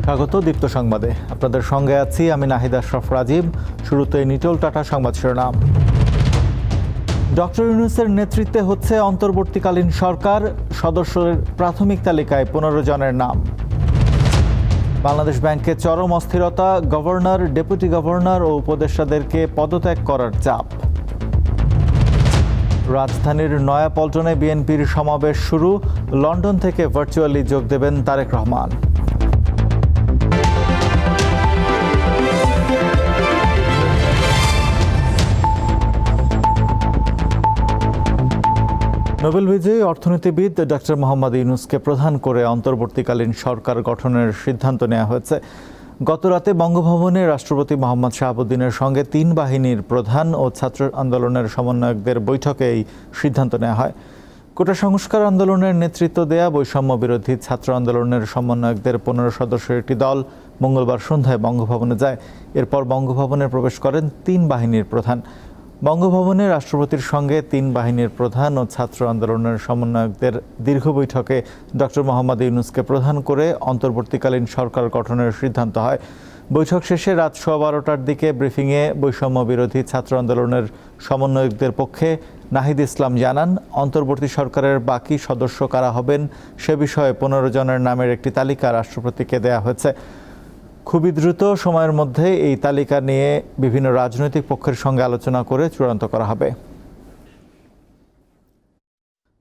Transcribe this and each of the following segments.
স্বাগত দীপ্ত সংবাদে। আপনাদের সঙ্গে আছি আমি নাহিদ আশরাফ রাজীব। শুরুতে নিটোল টাটা সংবাদ শিরোনাম। ডক্টর ইউনূসের নেতৃত্বে হচ্ছে অন্তর্বর্তীকালীন সরকার, সদস্যদের প্রাথমিক তালিকায় 15 জনের নাম। বাংলাদেশ ব্যাংকে চরম অস্থিরতা, গভর্নর, ডেপুটি গভর্নর ও উপদেষ্টাদেরকে পদত্যাগ করার চাপ। রাজধানীর নয়াপল্টনে বিএনপির সমাবেশ শুরু, লন্ডন থেকে ভার্চুয়ালি যোগ দেবেন তারেক রহমান। নোবেল বিজয়ী অর্থনীতিবিদ ডক্টর মোহাম্মদ ইউনূসকে প্রধান করে অন্তর্বর্তীকালীন সরকার গঠনের সিদ্ধান্ত নেওয়া হয়েছে। গতরাতে বঙ্গভবনে রাষ্ট্রপতি মোহাম্মদ শাহাবুদ্দিনের সঙ্গে 3 বাহিনীর প্রধান ও ছাত্র আন্দোলনের সমন্বয়কদের বৈঠকে এই সিদ্ধান্ত নেওয়া হয়। কোটা সংস্কার আন্দোলনের নেতৃত্ব দেয়া বৈষম্য বিরোধী ছাত্র আন্দোলনের সমন্বয়কদের 15 সদস্যের একটি দল মঙ্গলবার সন্ধ্যায় বঙ্গভবনে যায়। এরপর বঙ্গভবনে প্রবেশ করেন 3 বাহিনীর প্রধান। বঙ্গভবনে রাষ্ট্রপতির সঙ্গে 3 বাহিনীর প্রধান ও ছাত্র আন্দোলনের সমন্বয়কদের দীর্ঘ বৈঠকে ডক্টর মোহাম্মদ ইউনূসকে প্রধান করে অন্তর্বর্তীকালীন সরকার গঠনের সিদ্ধান্ত হয়। বৈঠক শেষে রাত 12:15টার দিকে ব্রিফিংয়ে বৈষম্য বিরোধী ছাত্র আন্দোলনের সমন্বয়কদের পক্ষে নাহিদ ইসলাম জানান, অন্তর্বর্তী সরকারের বাকি সদস্য কারা হবেন সে বিষয়ে 15 জনের নামের একটি তালিকা রাষ্ট্রপতিকে দেয়া হয়েছে। খুবই দ্রুত সময়ের মধ্যে এই তালিকা নিয়ে বিভিন্ন রাজনৈতিক পক্ষের সঙ্গে আলোচনা করে চূড়ান্ত করা হবে।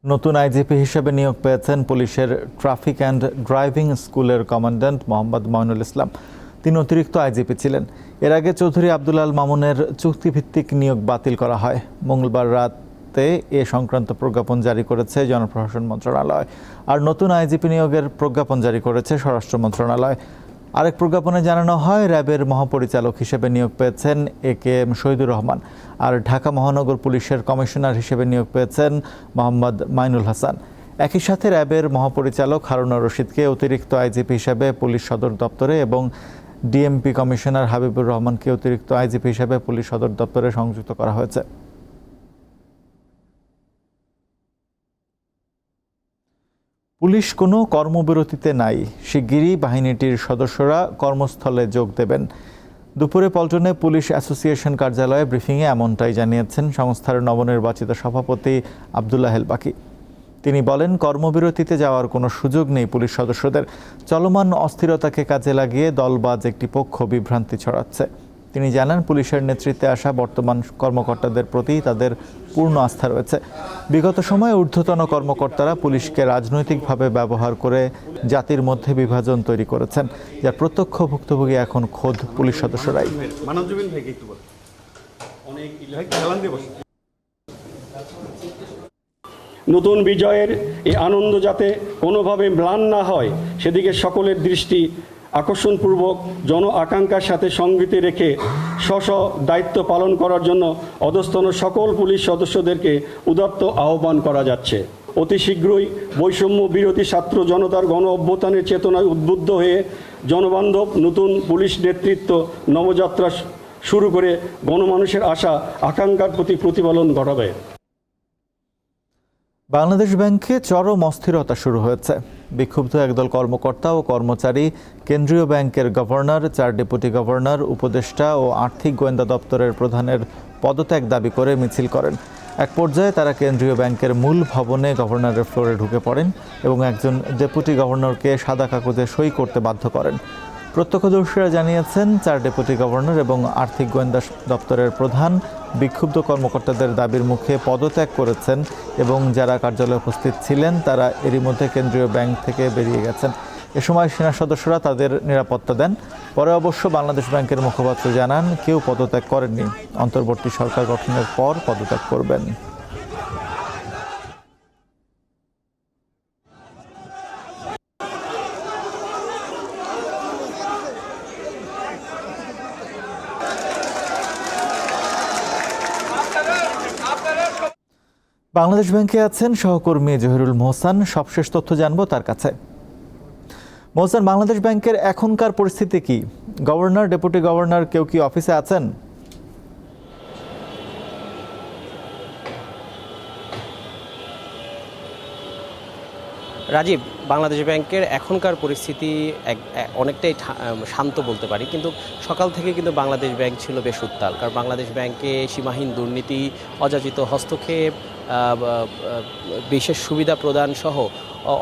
নতুন আইজিপি হিসেবে নিয়োগ পেয়েছেন পুলিশের ট্রাফিক অ্যান্ড ড্রাইভিং স্কুলের কমান্ড্যান্ট মোহাম্মদ মঈনুল ইসলাম। তিনি অতিরিক্ত আইজিপি ছিলেন। এর আগে চৌধুরী আব্দুল আল মামুনের চুক্তিভিত্তিক নিয়োগ বাতিল করা হয়। মঙ্গলবার রাতে এ সংক্রান্ত প্রজ্ঞাপন জারি করেছে জনপ্রশাসন মন্ত্রণালয়। আর নতুন আইজিপি নিয়োগের প্রজ্ঞাপন জারি করেছে স্বরাষ্ট্র মন্ত্রণালয়। আরেক প্রজ্ঞাপনে জানানো হয়, র্যাবের মহাপরিচালক হিসেবে নিয়োগ পেয়েছেন একেএম শহীদুর রহমান। আর ঢাকা মহানগর পুলিশের কমিশনার হিসেবে নিয়োগ পেয়েছেন মোহাম্মদ মাইনুল হাসান। একই সাথে র্যাবের মহাপরিচালক হারুনুর রশিদকে অতিরিক্ত আইজিপি হিসেবে পুলিশ সদর দপ্তরে এবং ডিএমপি কমিশনার হাবিবুর রহমানকে অতিরিক্ত আইজিপি হিসেবে পুলিশ সদর দপ্তরে সংযুক্ত করা হয়েছে। পুলিশ কোনো কর্মবিরতিতে নাই, শিগগিরই বাহিনীটির সদস্যরা কর্মস্থলে যোগ দেবেন। দুপুরে পল্টনে পুলিশ অ্যাসোসিয়েশন কার্যালয়ে ব্রিফিংয়ে এমনটাই জানিয়েছেন সংস্থার নবনির্বাচিত সভাপতি আবদুল্লাহ হেল বাকি। তিনি বলেন, কর্মবিরতিতে যাওয়ার কোনো সুযোগ নেই পুলিশ সদস্যদের। চলমান অস্থিরতাকে কাজে লাগিয়ে দলবাজ একটি পক্ষ বিভ্রান্তি ছড়াচ্ছে। তিনি জানান, পুলিশের নেতৃত্বে আসা বর্তমান কর্মকর্তাদের প্রতি তাদের পূর্ণ আস্থা রয়েছে। বিগত সময়ে ঊর্ধ্বতন কর্মকর্তারা পুলিশকে রাজনৈতিকভাবে ব্যবহার করে জাতির মধ্যে বিভাজন তৈরি করেছেন, যার প্রত্যক্ষ ভুক্তভোগী এখন খোদ পুলিশ সদস্যরাই। নতুন বিজয়ের এই আনন্দ যাতে কোনোভাবে ম্লান না হয় সেদিকে সকলের দৃষ্টি আকর্ষণপূর্বক জন আকাঙ্ক্ষার সাথে সঙ্গতি রেখে স্ব দায়িত্ব পালন করার জন্য অধস্তন সকল পুলিশ সদস্যদেরকে উদাত্ত আহ্বান করা যাচ্ছে। অতি শীঘ্রই বৈষম্য বিরোধী ছাত্র জনতার গণ অভ্যুত্থানের চেতনায় উদ্বুদ্ধ হয়ে জনবান্ধব নতুন পুলিশ নেতৃত্ব নবযাত্রা শুরু করে গণমানুষের আশা আকাঙ্ক্ষার প্রতি প্রতিফলন ঘটাবে। বাংলাদেশ ব্যাংকে চরম অস্থিরতা শুরু হয়েছে। বিক্ষুব্ধ একদল কর্মকর্তা ও কর্মচারী কেন্দ্রীয় ব্যাংকের গভর্নর, 4 ডেপুটি গভর্নর, উপদেষ্টা ও আর্থিক গোয়েন্দা দপ্তরের প্রধানের পদত্যাগ দাবি করে মিছিল করেন। এক পর্যায়ে তারা কেন্দ্রীয় ব্যাংকের মূল ভবনে গভর্নরের ফ্লোরে ঢুকে পড়েন এবং একজন ডেপুটি গভর্নরকে সাদা কাগজে সই করতে বাধ্য করেন। প্রত্যক্ষদর্শীরা জানিয়েছেন, 4 ডেপুটি গভর্নর এবং আর্থিক গোয়েন্দা দপ্তরের প্রধান বিক্ষুব্ধ কর্মকর্তাদের দাবির মুখে পদত্যাগ করেছেন এবং যারা কার্যালয়ে উপস্থিত ছিলেন তারা এরই মধ্যে কেন্দ্রীয় ব্যাংক থেকে বেরিয়ে গেছেন। এ সময় সেনা সদস্যরা তাদের নিরাপত্তা দেন। পরে অবশ্য বাংলাদেশ ব্যাংকের মুখপাত্র জানান, কেউ পদত্যাগ করেননি। অন্তর্বর্তী সরকার গঠনের পর পদত্যাগ করবেন। বাংলাদেশ ব্যাংকে আছেন সহকর্মী জহিরুল মোহসান। সবশেষ তথ্য জানবো তার কাছে। মোহসান, বাংলাদেশ ব্যাংকের এখনকার পরিস্থিতি কি? গভর্নর, ডেপুটি গভর্নর কেউ কি অফিসে আছেন? রাজীব, বাংলাদেশ ব্যাংকের এখনকার পরিস্থিতি অনেকটাই শান্ত বলতে পারি, কিন্তু সকাল থেকে কিন্তু বাংলাদেশ ব্যাংক ছিল বেশ উত্তাল। কারণ বাংলাদেশ ব্যাংকে সীমাহীন দুর্নীতি, অযাচিত হস্তক্ষেপ, বিশেষ সুবিধা প্রদান সহ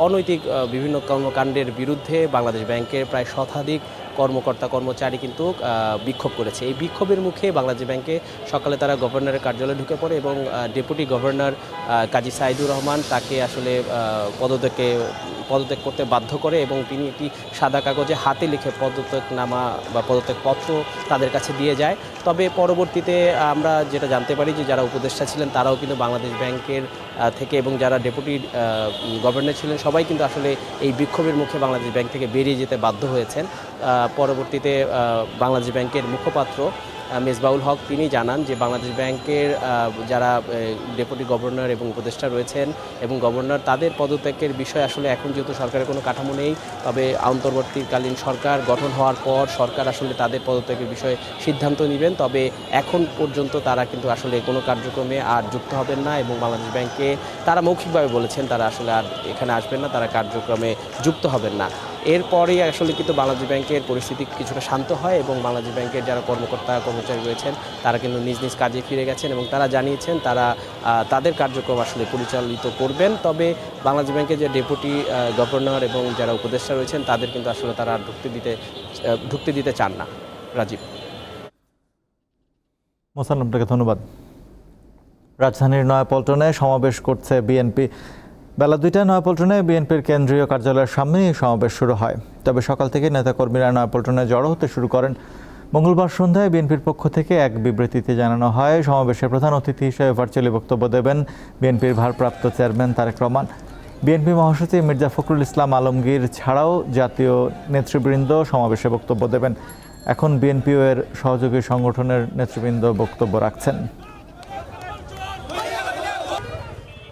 অনৈতিক বিভিন্ন কর্মকাণ্ডের বিরুদ্ধে বাংলাদেশ ব্যাংকের প্রায় শতাধিক কর্মকর্তা কর্মচারী কিন্তু বিক্ষোভ করেছে। এই বিক্ষোভের মুখে বাংলাদেশ ব্যাংকে সকালে তারা গভর্নরের কার্যালয়ে ঢুকে পড়ে এবং ডেপুটি গভর্নর কাজী সাইদুর রহমান তাকে আসলে পদত্যাগ করতে বাধ্য করে এবং তিনি একটি সাদা কাগজে হাতে লিখে পদত্যাগনামা বা পদত্যাগপত্র তাদের কাছে দিয়ে যায়। তবে পরবর্তীতে আমরা যেটা জানতে পারি যে যারা উপদেষ্টা ছিলেন তারাও কিন্তু বাংলাদেশ ব্যাংকের থেকে এবং যারা ডেপুটি গভর্নর ছিলেন সবাই কিন্তু আসলে এই বিক্ষোভের মুখে বাংলাদেশ ব্যাংক থেকে বেরিয়ে যেতে বাধ্য হয়েছেন। পরবর্তীতে বাংলাদেশ ব্যাংকের মুখপাত্র মেজবাউল হক তিনি জানান যে বাংলাদেশ ব্যাংকের যারা ডেপুটি গভর্নর এবং উপদেষ্টা রয়েছেন এবং গভর্নর তাদের পদত্যাগের বিষয় আসলে এখন যেহেতু সরকারের কোনো কাঠামো নেই, তবে অন্তর্বর্তীকালীন সরকার গঠন হওয়ার পর সরকার আসলে তাদের পদত্যাগের বিষয়ে সিদ্ধান্ত নেবেন। তবে এখন পর্যন্ত তারা কিন্তু আসলে কোনো কার্যক্রমে আর যুক্ত হবেন না এবং বাংলাদেশ ব্যাংকে তারা মৌখিকভাবে বলেছেন তারা আসলে আর এখানে আসবেন না, তারা কার্যক্রমে যুক্ত হবেন না। এরপরেই আসলে কিন্তু বাংলাদেশ ব্যাংকের পরিস্থিতি কিছুটা শান্ত হয় এবং বাংলাদেশ ব্যাংকের যারা কর্মকর্তা কর্মচারী রয়েছেন তারা কিন্তু নিজ নিজ কাজে ফিরে গেছেন এবং তারা জানিয়েছেন তারা তাদের কার্যক্রম আসলে পরিচালিত করবেন। তবে বাংলাদেশ ব্যাংকের যে ডেপুটি গভর্নর এবং যারা উপদেষ্টা রয়েছেন তাদের কিন্তু আসলে তারা ঢুকতে দিতে চান না। রাজীব, মোসান্নমটাকে ধন্যবাদ। রাজধানীর নয়াপল্টনে সমাবেশ করছে বিএনপি। বেলা 2টায় নয়াপল্টনে বিএনপির কেন্দ্রীয় কার্যালয়ের সামনে এই সমাবেশ শুরু হয়। তবে সকাল থেকে নেতাকর্মীরা নয়াপল্টনে জড়ো হতে শুরু করেন। মঙ্গলবার সন্ধ্যায় বিএনপির পক্ষ থেকে এক বিবৃতিতে জানানো হয়, সমাবেশের প্রধান অতিথি হিসেবে ভার্চুয়ালি বক্তব্য দেবেন বিএনপির ভারপ্রাপ্ত চেয়ারম্যান তারেক রহমান। বিএনপি মহাসচিব মির্জা ফখরুল ইসলাম আলমগীর ছাড়াও জাতীয় নেতৃবৃন্দ সমাবেশে বক্তব্য দেবেন। এখন বিএনপিও এর সহযোগী সংগঠনের নেতৃবৃন্দ বক্তব্য রাখছেন।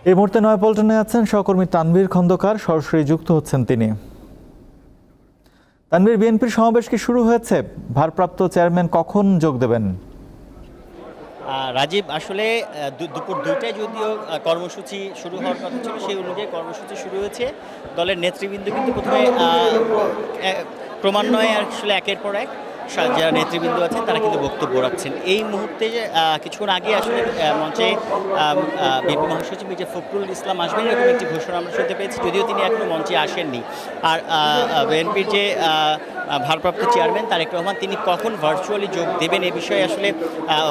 এই মুহূর্তে নয়াপল্টনে আছেন সহকর্মী তানভীর খন্দকার, সরাসরি যুক্ত হচ্ছেন তিনি। তানভীর, বিএনপির সমাবেশ কি শুরু হয়েছে? ভারপ্রাপ্ত চেয়ারম্যান কখন যোগ দেবেন? রাজীব, আসলে দুপুর 2টায় যদিও কর্মসূচি শুরু হওয়ার কথা ছিল, সেই অনুযায়ী কর্মসূচি শুরু হয়েছে। দলের নেতৃবৃন্দ কিন্তু প্রথমে ক্রমান্বয়ে আসলে একের পর এক যারা নেতৃবৃন্দ আছেন তারা কিন্তু বক্তব্য রাখছেন। এই মুহূর্তে কিছুক্ষণ আগে আসলে মঞ্চে বিএনপি মহাসচিব মির্জা ফখরুল ইসলাম আসবেন এরকম একটি ঘোষণা আমরা শুনতে পেয়েছি, যদিও তিনি এখনও মঞ্চে আসেননি। আর বিএনপির যে ভারপ্রাপ্ত চেয়ারম্যান তারেক রহমান তিনি কখন ভার্চুয়ালি যোগ দেবেন এ বিষয়ে আসলে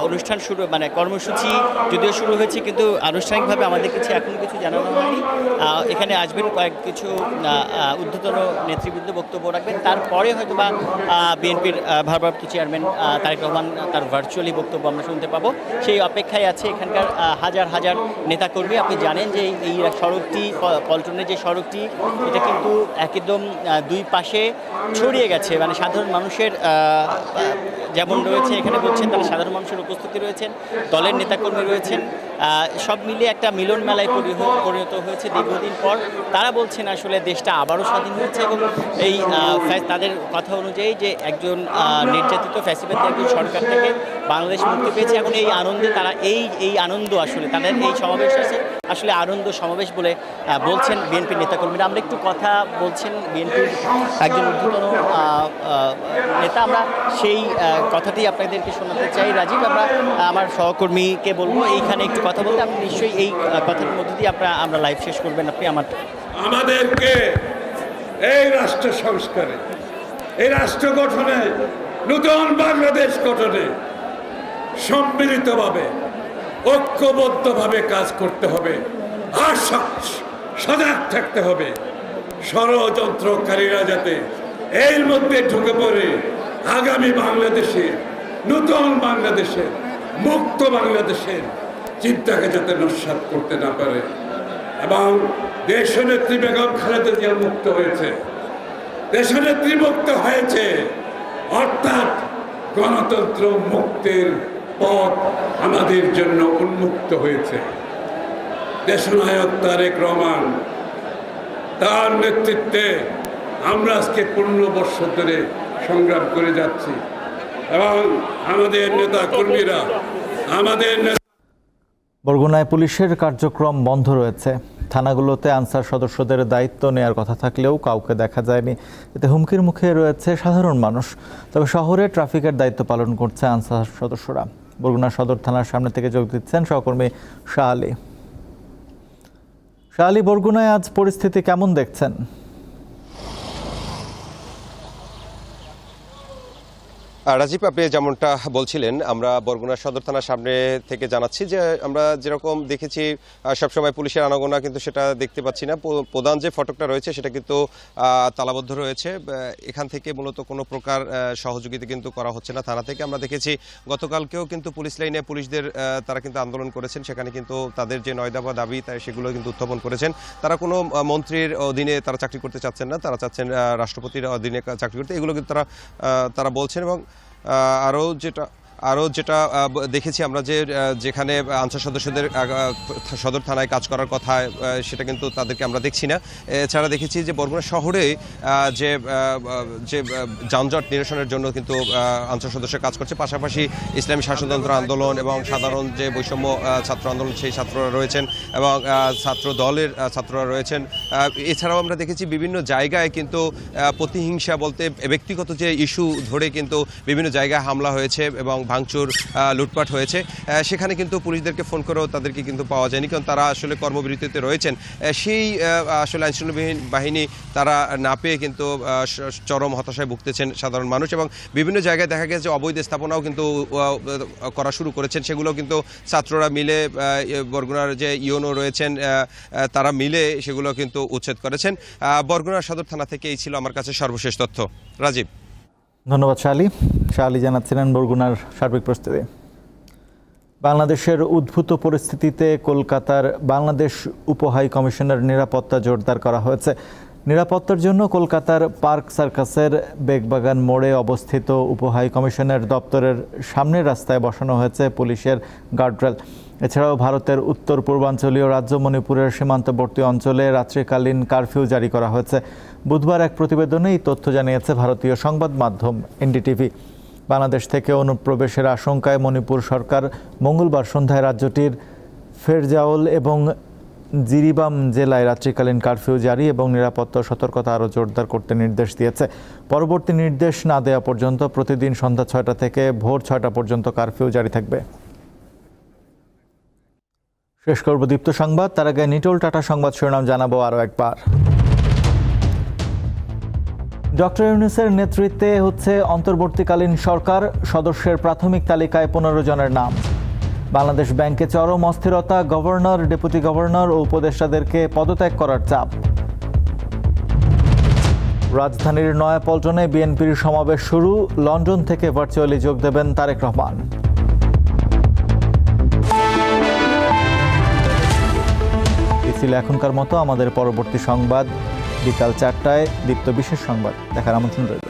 অনুষ্ঠান শুরু কর্মসূচি যদিও শুরু হয়েছে, কিন্তু আনুষ্ঠানিকভাবে আমাদের কিছু এখনও কিছু জানানো হয়নি। এখানে আসবেন কিছু ঊর্ধ্বতন নেতৃবৃন্দ বক্তব্য রাখবেন, তারপরে হয়তো বা বিএনপির ভারপ্রাপ্ত চেয়ারম্যান তারেক রহমান তার ভার্চুয়ালি বক্তব্য আমরা শুনতে পাবো। সেই অপেক্ষায় আছে এখানকার হাজার হাজার নেতাকর্মী। আপনি জানেন যে এই সড়কটি, পল্টনের যে সড়কটি, এটা কিন্তু একদম দুই পাশে ছড়িয়ে গেছে। সাধারণ মানুষের যেমন রয়েছে এখানে বলছেন তারা সাধারণ মানুষের উপস্থিতি রয়েছেন, দলের নেতাকর্মী রয়েছেন, সব মিলিয়ে একটা মিলন মেলায় পরিণত হয়েছে দীর্ঘদিন পর। তারা বলছেন আসলে দেশটা আবারও স্বাধীন হয়েছে এবং এই তাদের কথা অনুযায়ী যে একজন নির্যাতিত ফ্যাসিবাদী একজন সরকার থেকে বাংলাদেশ মুক্তি পেয়েছে। এখন এই আনন্দে তারা এই আনন্দ আসলে তাদের এই সমাবেশ আছে আসলে আনন্দ সমাবেশ বলে বলছেন বিএনপির নেতাকর্মীরা। আমরা একটু কথা বলছেন বিএনপির একজন ঊর্ধ্বতন নেতা, আমরা সেই কথাটি আপনাদেরকে শোনাতে চাই। রাজীব, আমরা আমার সহকর্মীকে বলবো এইখানে একটু কথা বলতে। আপনি নিশ্চয়ই এই কথার মধ্যে দিয়ে আমরা লাইভ শেষ করবেন। আপনি আমাদেরকে এই রাষ্ট্র সংস্কারে, এই রাষ্ট্র গঠনে, নতুন বাংলাদেশ গঠনে সম্মিলিতভাবে ঐক্যবদ্ধভাবে কাজ করতে হবে আর সজাগ থাকতে হবে। ষড়যন্ত্রকারীরা যাতে এর মধ্যে ঢুকে পড়ে আগামী বাংলাদেশের, নতুন বাংলাদেশের, মুক্ত বাংলাদেশের চিন্তাকে যাতে নস্যাৎ করতে না পারে। এবং দেশনেত্রী বেগম খালেদা জিয়া মুক্ত হয়েছে, দেশনেত্রী মুক্ত হয়েছে, অর্থাৎ গণতন্ত্র মুক্তির পথ আমাদের জন্য উন্মুক্ত হয়েছে। দেশনায়ক তারেক রহমান তার নেতৃত্বে আমরা আজকে 15 বছর ধরে সংগ্রাম করে যাচ্ছি এবং আমাদের নেতা কর্মীরা বরগুনায় পুলিশের কার্যক্রম বন্ধ রয়েছে। থানাগুলোতে আনসার সদস্যদের দায়িত্ব নেওয়ার কথা থাকলেও কাউকে দেখা যায়নি। এতে হুমকির মুখে রয়েছে সাধারণ মানুষ। তবে শহরে ট্রাফিকের দায়িত্ব পালন করছে আনসার সদস্যরা। বরগুনা সদর থানার সামনে থেকে যোগ দিচ্ছেন সহকর্মী শাহ আলী। শাহ আলী, বরগুনায় আজ পরিস্থিতি কেমন দেখছেন? রাজীব, আপনি যেমনটা বলছিলেন, আমরা বরগুনা সদর থানার সামনে থেকে জানাচ্ছি যে আমরা যেরকম দেখেছি সবসময় পুলিশের আনাগোনা কিন্তু সেটা দেখতে পাচ্ছি না। প্রধান যে ফটকটা রয়েছে সেটা কিন্তু তালাবদ্ধ রয়েছে। এখান থেকে মূলত কোনো প্রকার সহযোগিতা কিন্তু করা হচ্ছে না থানা থেকে। আমরা দেখেছি গতকালকেও কিন্তু পুলিশ লাইনে পুলিশদের তারা কিন্তু আন্দোলন করেছেন, সেখানে কিন্তু তাদের যে 9 দফা দাবি সেগুলো কিন্তু উত্থাপন করেছেন। তারা কোনো মন্ত্রীর অধীনে তারা চাকরি করতে চাচ্ছেন না, তারা চাচ্ছেন রাষ্ট্রপতির অধীনে চাকরি করতে। এগুলো কিন্তু তারা বলছেন। এবং আরও যেটা দেখেছি আমরা যে যেখানে আনসার সদস্যদের সদর থানায় কাজ করার কথা সেটা কিন্তু তাদেরকে আমরা দেখছি না। এছাড়া দেখেছি যে বরগুনা শহরে যে যানজট নিরসনের জন্য কিন্তু আনসার সদস্য কাজ করছে। পাশাপাশি ইসলামী শাসনতন্ত্র আন্দোলন এবং সাধারণ যে বৈষম্য ছাত্র আন্দোলন সেই ছাত্ররা রয়েছেন এবং ছাত্র দলের ছাত্ররা রয়েছেন। এছাড়াও আমরা দেখেছি বিভিন্ন জায়গায় কিন্তু প্রতিহিংসা বলতে ব্যক্তিগত যে ইস্যু ধরে কিন্তু বিভিন্ন জায়গায় হামলা হয়েছে এবং ভাঙচুর লুটপাট হয়েছে। সেখানে কিন্তু পুলিশদেরকে ফোন করেও তাদেরকে কিন্তু পাওয়া যায়নি, কারণ তারা আসলে কর্মবিরতিতে রয়েছেন। সেই আসলে আইনশৃঙ্খলা বাহিনী তারা না পেয়ে কিন্তু চরম হতাশায় ভুগতেছেন সাধারণ মানুষ। এবং বিভিন্ন জায়গায় দেখা গেছে অবৈধ স্থাপনাও কিন্তু করা শুরু করেছেন। সেগুলো কিন্তু ছাত্ররা মিলে, বরগুনার যে ইউনো রয়েছেন তারা মিলে সেগুলো কিন্তু উচ্ছেদ করেছেন। বরগুনা সদর থানা থেকে এই ছিল আমার কাছে সর্বশেষ তথ্য। রাজীব, ধন্যবাদ শাহ আলী। শাহ আলী জানাচ্ছিলেন বরগুনার সার্বিক পরিস্থিতি। বাংলাদেশের উদ্ভূত পরিস্থিতিতে কলকাতার বাংলাদেশ উপহাই কমিশনের নিরাপত্তা জোরদার করা হয়েছে। নিরাপত্তার জন্য কলকাতার পার্ক সার্কাসের বেগবাগান মোড়ে অবস্থিত উপহাই কমিশনের দপ্তরের সামনের রাস্তায় বসানো হয়েছে পুলিশের গার্ডরেল। এছাড়াও ভারতের উত্তর পূর্বাঞ্চলীয় রাজ্য মণিপুরের সীমান্তবর্তী অঞ্চলে রাত্রিকালীন কারফিউ জারি করা হয়েছে। বুধবার এক প্রতিবেদনে এই তথ্য জানিয়েছে ভারতীয় সংবাদ মাধ্যম এনডিটিভি। বাংলাদেশ থেকে অনুপ্রবেশের আশঙ্কায় মণিপুর সরকার মঙ্গলবার সন্ধ্যায় রাজ্যটির ফেরজাউল এবং জিরিবাম জেলায় রাত্রিকালীন কারফিউ জারি এবং নিরাপত্তা সতর্কতা আরও জোরদার করতে নির্দেশ দিয়েছে। পরবর্তী নির্দেশ না দেওয়া পর্যন্ত প্রতিদিন সন্ধ্যা 6টা থেকে ভোর 6টা পর্যন্ত কারফিউ জারি থাকবে। শেষ করব দীপ্ত সংবাদ, তার আগে নিটোল টাটা সংবাদ শিরোনাম জানাবো আরও একবার। ডক্টর ইউনূসের নেতৃত্বে হচ্ছে অন্তর্বর্তীকালীন সরকার, সদস্যের প্রাথমিক তালিকায় 15 জনের নাম। বাংলাদেশ ব্যাংকে চরম অস্থিরতা, গভর্নর, ডেপুটি গভর্নর ও উপদেষ্টাদেরকে পদত্যাগ করার চাপ। রাজধানীর নয়াপল্টনে বিএনপির সমাবেশ শুরু, লন্ডন থেকে ভার্চুয়ালি যোগ দেবেন তারেক রহমান। এই ছিল এখনকার মতো। আমাদের পরবর্তী সংবাদ বিকাল 4টায় দীপ্ত বিশেষ সংবাদ দেখার আমন্ত্রণ রইল।